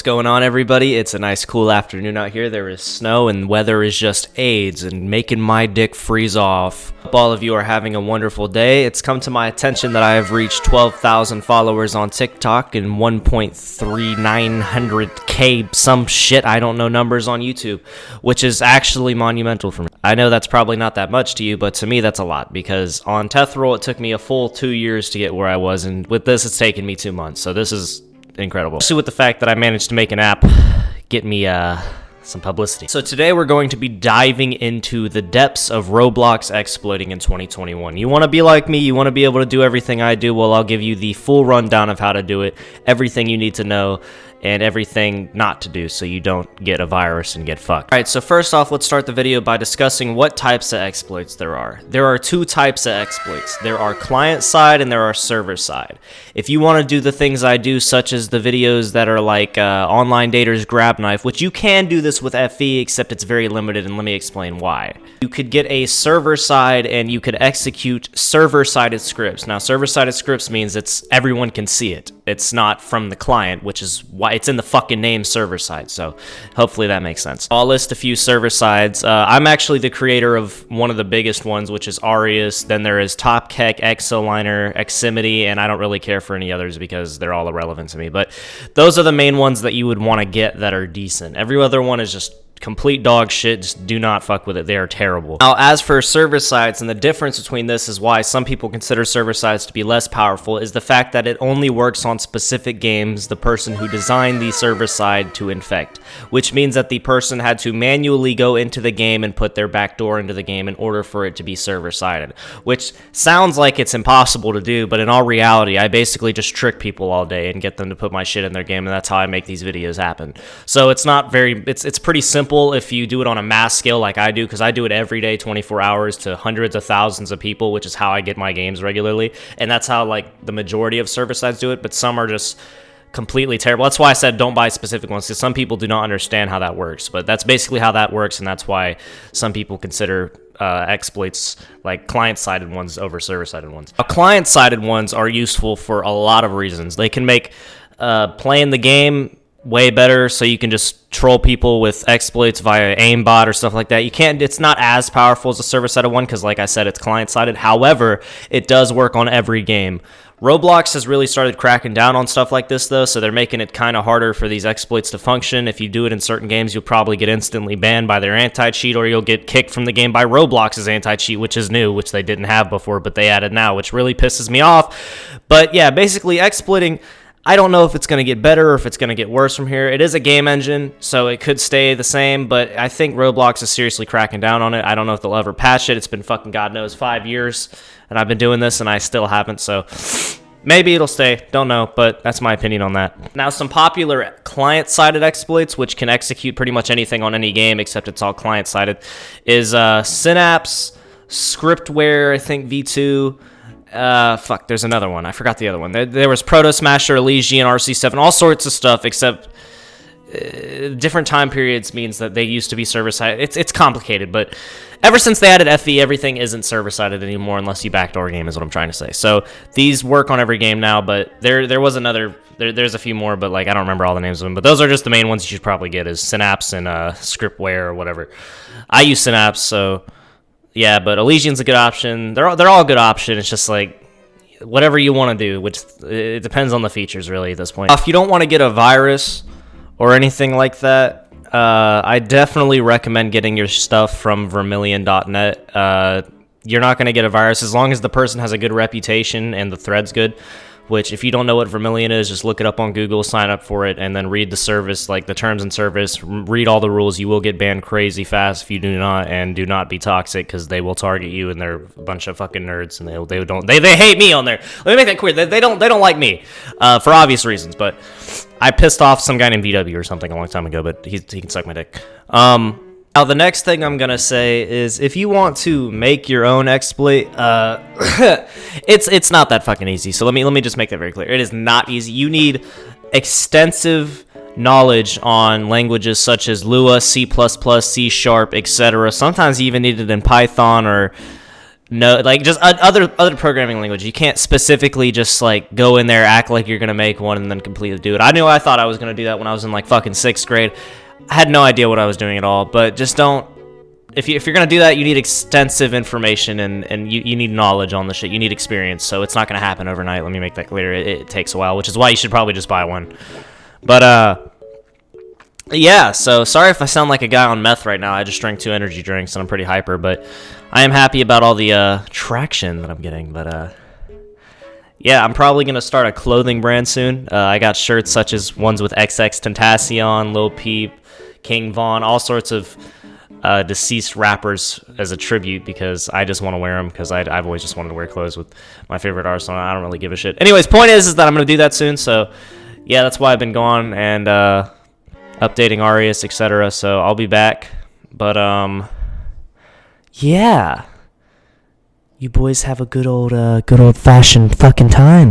going on, everybody? It's a nice cool afternoon out here. There is snow and weather is just AIDS and making my dick freeze off. Hope all of you are having a wonderful day. It's come to my attention that I have reached 12,000 followers on TikTok and 1.3900k some shit, I don't know, numbers on YouTube, which is actually monumental for me. I know that's probably not that much to you, but to me that's a lot, because on Tethril it took me a full 2 years to get where I was, and with this it's taken me 2 months, so this is incredible. Especially with the fact that I managed to make an app get me some publicity. So today we're going to be diving into the depths of Roblox exploiting in 2021. You want to be like me, you want to be able to do everything I do, well, I'll give you the full rundown of how to do it, everything you need to know, and everything not to do so you don't get a virus and get fucked. Alright, so first off, let's start the video by discussing what types of exploits there are. There are two types of exploits. There are client-side and there are server-side. If you want to do the things I do, such as the videos that are like Online Dater's Grab Knife, which you can do this with FE, except it's very limited, and let me explain why. You could get a server-side and you could execute server-sided scripts. Now, server-sided scripts means everyone can see it. It's not from the client, which is why it's in the fucking name server-side, so hopefully that makes sense. I'll list a few server-sides. I'm actually the creator of one of the biggest ones, which is Arius. Then there is TopKek, Exoliner, Eximity, and I don't really care for any others because they're all irrelevant to me, but those are the main ones that you would want to get that are decent. Every other one is just complete dog shit. Just do not fuck with it. They are terrible. Now, as for server sides, and the difference between this is why some people consider server sides to be less powerful, is the fact that it only works on specific games the person who designed the server side to infect, which means that the person had to manually go into the game and put their backdoor into the game in order for it to be server sided, which sounds like it's impossible to do, but in all reality, I basically just trick people all day and get them to put my shit in their game, and that's how I make these videos happen. So it's not very, it's pretty simple if you do it on a mass scale like I do, because I do it every day, 24 hours to hundreds of thousands of people, which is how I get my games regularly, and that's how like the majority of server sides do it, but some are just completely terrible. That's why I said don't buy specific ones, because some people do not understand how that works, but that's basically how that works, and that's why some people consider exploits like client-sided ones over server-sided ones. Client-sided ones are useful for a lot of reasons. They can make playing the game way better, so you can just troll people with exploits via aimbot or stuff like that. It's not as powerful as a server-sided one, because like I said, it's client-sided. However, it does work on every game. Roblox has really started cracking down on stuff like this, though, so they're making it kind of harder for these exploits to function. If you do it in certain games, you'll probably get instantly banned by their anti-cheat, or you'll get kicked from the game by Roblox's anti-cheat, which is new, which they didn't have before, but they added now, which really pisses me off. But yeah, basically exploiting, I don't know if it's going to get better or if it's going to get worse from here. It is a game engine, so it could stay the same, but I think Roblox is seriously cracking down on it. I don't know if they'll ever patch it. It's been fucking God knows 5 years, and I've been doing this, and I still haven't, so maybe it'll stay. Don't know, but that's my opinion on that. Now, some popular client-sided exploits, which can execute pretty much anything on any game, except it's all client-sided, is Synapse, Scriptware, I think V2, there's another one. I forgot the other one. There was Proto Smasher, Elysian, RC7, all sorts of stuff, except different time periods means that they used to be server-sided. It's complicated, but ever since they added FE, everything isn't server-sided anymore unless you backdoor game, is what I'm trying to say. So these work on every game now, but there was another, there's a few more, but like I don't remember all the names of them, but those are just the main ones you should probably get, is Synapse and Scriptware or whatever. I use Synapse, so yeah, but Elysian's a good option. They're all a good option. It's just like whatever you want to do, which it depends on the features really at this point. If you don't want to get a virus or anything like that, I definitely recommend getting your stuff from Vermilion.net. You're not going to get a virus as long as the person has a good reputation and the thread's good, which if you don't know what Vermilion is, just look it up on Google, sign up for it, and then read the service, like the terms and service, read all the rules. You will get banned crazy fast if you do not, and do not be toxic, because they will target you, and they're a bunch of fucking nerds, and they hate me on there. Let me make that clear. They don't like me for obvious reasons, but I pissed off some guy named VW or something a long time ago, but he can suck my dick. Now, the next thing I'm going to say is if you want to make your own exploit, it's not that fucking easy. So let me just make that very clear. It is not easy. You need extensive knowledge on languages such as Lua, C++, C#, etc. Sometimes you even need it in Python or no, like just other programming language. You can't specifically just like go in there, act like you're gonna make one, and then completely do it. I thought I was gonna do that when I was in like fucking 6th grade. I had no idea what I was doing at all. But just don't. If you're gonna do that, you need extensive information and you need knowledge on the shit. You need experience. So it's not gonna happen overnight. Let me make that clear. It takes a while, which is why you should probably just buy one. But yeah, so sorry if I sound like a guy on meth right now. I just drank 2 energy drinks and I'm pretty hyper, but I am happy about all the traction that I'm getting. But yeah, I'm probably going to start a clothing brand soon. I got shirts such as ones with XX Tentacion, Lil Peep, King Von, all sorts of deceased rappers as a tribute because I just want to wear them because I've always just wanted to wear clothes with my favorite artist on. I don't really give a shit. Anyways, point is that I'm going to do that soon, so yeah, that's why I've been gone and updating Arius, etc. So I'll be back. But yeah. You boys have a good old fashioned fucking time.